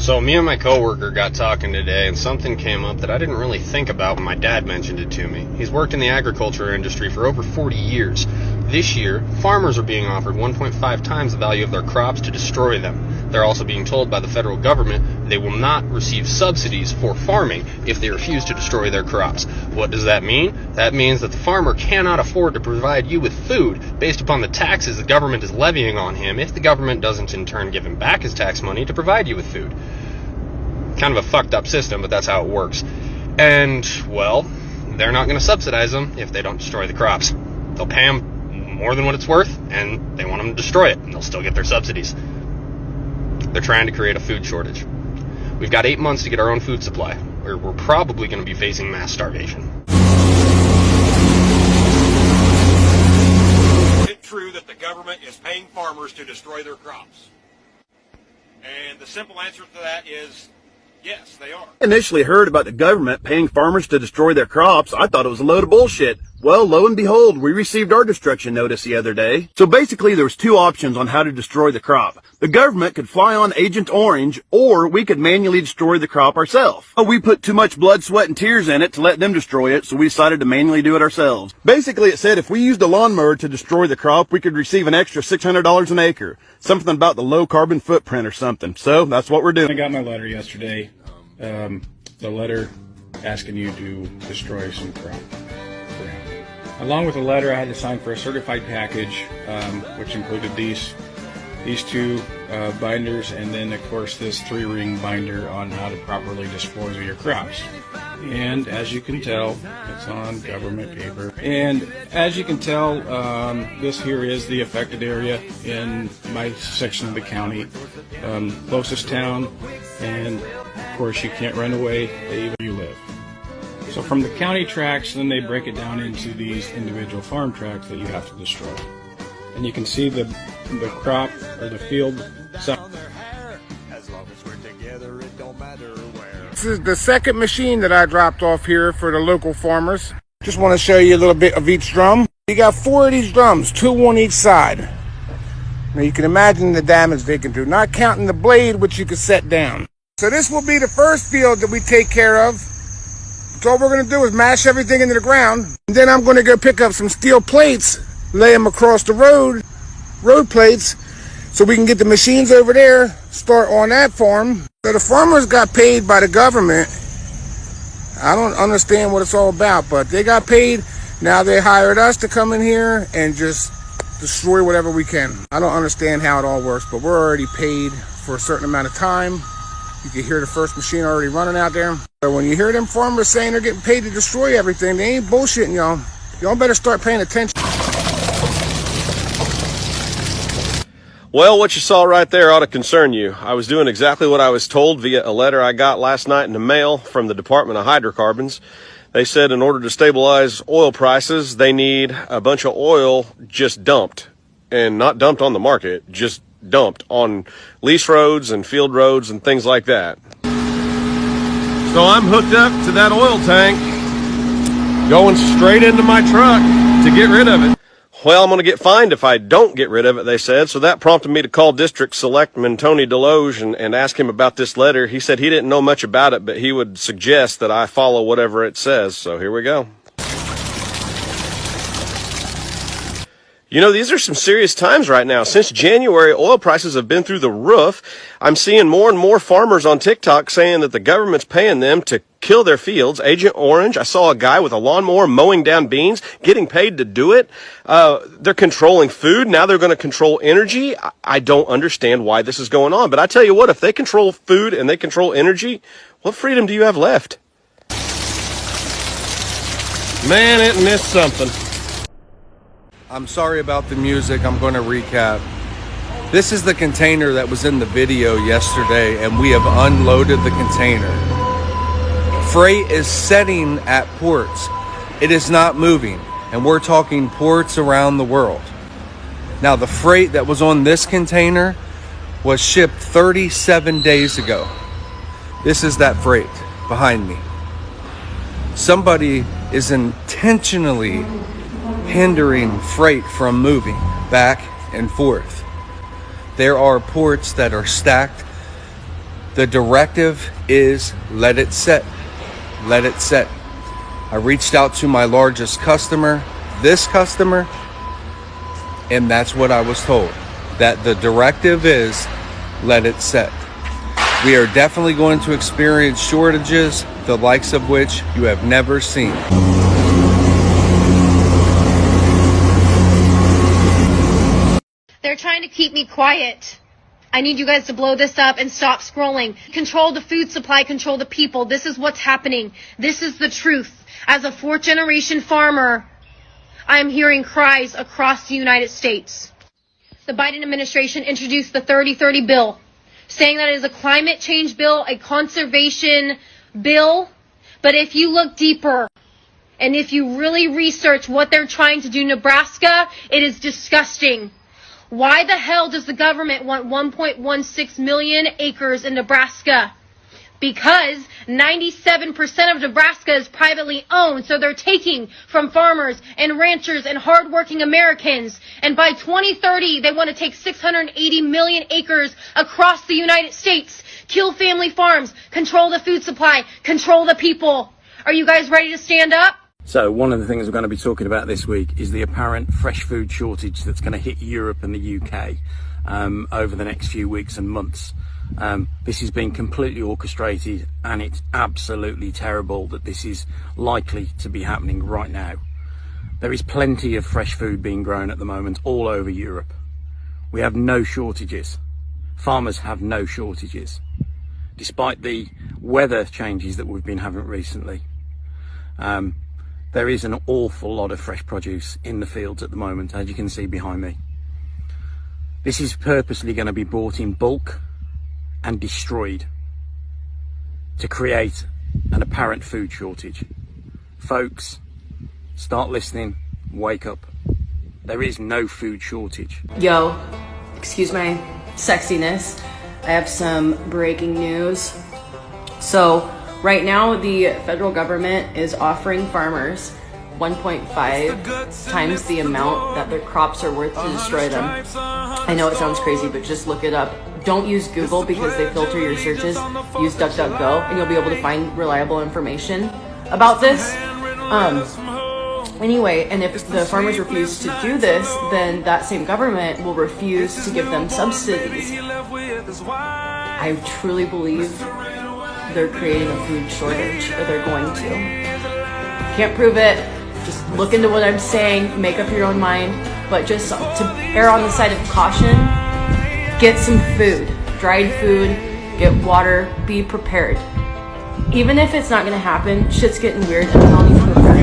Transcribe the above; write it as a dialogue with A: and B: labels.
A: So me and my coworker got talking today, and something came up that I didn't really think about when my dad mentioned it to me. He's worked in the agriculture industry for over 40 years. This year, farmers are being offered 1.5 times the value of their crops to destroy them. They're also being told by the federal government they will not receive subsidies for farming if they refuse to destroy their crops. What does that mean? That means that the farmer cannot afford to provide you with food based upon the taxes the government is levying on him if the government doesn't in turn give him back his tax money to provide you with food. Kind of a fucked up system, but that's how it works. And, well, they're not going to subsidize them if they don't destroy the crops. They'll pay them more than what it's worth, and they want them to destroy it, and they'll still get their subsidies. They're trying to create a food shortage. We've got 8 months to get our own food supply, or we're probably going to be facing mass starvation.
B: Is it true that the government is paying farmers to destroy their crops? And the simple answer to that is yes, they are.
C: Initially heard about the government paying farmers to destroy their crops, I thought it was a load of bullshit. Well, lo and behold, we received our destruction notice the other day. So basically there was two options on how to destroy the crop. The government could fly on Agent Orange, or we could manually destroy the crop ourselves. But we put too much blood, sweat, and tears in it to let them destroy it, so we decided to manually do it ourselves. Basically it said if we used a lawnmower to destroy the crop, we could receive an extra $600 an acre. Something about the low carbon footprint or something. So that's what we're doing.
D: I got my letter yesterday. The letter asking you to destroy some crop. Along with the letter, I had to sign for a certified package, which included these two binders, and then of course this 3-ring binder on how to properly dispose of your crops. And as you can tell, it's on government paper. And as you can tell, this here is the affected area in my section of the county, closest town, and of course you can't run away where you live. So from the county tracts, then they break it down into these individual farm tracts that you have to destroy. And you can see the crop or the field.
E: This is the second machine that I dropped off here for the local farmers. Just want to show you a little bit of each drum. You got 4 of these drums, 2 on each side. Now you can imagine the damage they can do, not counting the blade which you can set down. So this will be the first field that we take care of. So all we're going to do is mash everything into the ground. And then I'm going to go pick up some steel plates, lay them across the road plates, so we can get the machines over there, start on that farm. So the farmers got paid by the government. I don't understand what it's all about, but they got paid. Now they hired us to come in here and just destroy whatever we can. I don't understand how it all works, but we're already paid for a certain amount of time. You can hear the first machine already running out there. So when you hear them farmers saying they're getting paid to destroy everything, they ain't bullshitting y'all. Y'all better start paying attention.
F: Well, what you saw right there ought to concern you. I was doing exactly what I was told via a letter I got last night in the mail from the Department of Hydrocarbons. They said in order to stabilize oil prices, they need a bunch of oil just dumped. And not dumped on the market, just dumped on lease roads and field roads and things like that. So I'm hooked up to that oil tank, going straight into my truck to get rid of it. Well, I'm going to get fined if I don't get rid of it, they said. So that prompted me to call District Selectman Tony Deloge and ask him about this letter. He said he didn't know much about it, but he would suggest that I follow whatever it says. So here we go. You know, these are some serious times right now. Since January, oil prices have been through the roof. I'm seeing more and more farmers on TikTok saying that the government's paying them to kill their fields. Agent Orange, I saw a guy with a lawnmower mowing down beans, getting paid to do it. They're controlling food. Now they're going to control energy. I don't understand why this is going on. But I tell you what, if they control food and they control energy, what freedom do you have left? Man, isn't this something?
G: I'm sorry about the music. I'm going to recap. This is the container that was in the video yesterday, and we have unloaded the container. Freight is setting at ports. It is not moving, and we're talking ports around the world. Now, the freight that was on this container was shipped 37 days ago. This is that freight behind me. Somebody is intentionally hindering freight from moving back and forth. There are ports that are stacked The directive is let it set. Let it set. I reached out to my largest customer, this customer, and that's what I was told. That the directive is let it set. We are definitely going to experience shortages, the likes of which you have never seen.
H: They're trying to keep me quiet. I need you guys to blow this up and stop scrolling. Control the food supply, control the people. This is what's happening. This is the truth. As a fourth-generation farmer, I am hearing cries across the United States. The Biden administration introduced the 30-30 bill, saying that it is a climate change bill, a conservation bill. But if you look deeper, and if you really research what they're trying to do in Nebraska, it is disgusting. Why the hell does the government want 1.16 million acres in Nebraska? Because 97% of Nebraska is privately owned, so they're taking from farmers and ranchers and hardworking Americans. And by 2030, they want to take 680 million acres across the United States, kill family farms, control the food supply, control the people. Are you guys ready to stand up?
I: So one of the things we're going to be talking about this week is the apparent fresh food shortage that's going to hit Europe and the UK over the next few weeks and months. This has been completely orchestrated, and it's absolutely terrible that this is likely to be happening right now. There is plenty of fresh food being grown at the moment all over Europe. We have no shortages. Farmers have no shortages, despite the weather changes that we've been having recently. There is an awful lot of fresh produce in the fields at the moment, as you can see behind me. This is purposely going to be bought in bulk and destroyed to create an apparent food shortage. Folks, start listening, wake up. There is no food shortage.
J: Yo, excuse my sexiness. I have some breaking news. So, right now, the federal government is offering farmers 1.5 times the amount that their crops are worth to destroy them. I know it sounds crazy, but just look it up. Don't use Google because they filter your searches. Use DuckDuckGo and you'll be able to find reliable information about this. Anyway, and if the farmers refuse to do this, then that same government will refuse to give them subsidies. I truly believe they're creating a food shortage, or they're going to. Can't prove it. Just look into what I'm saying, make up your own mind, but just to err on the side of caution, get some food, dried food, get water, be prepared. Even if it's not gonna happen, shit's getting weird and we all need to prepare.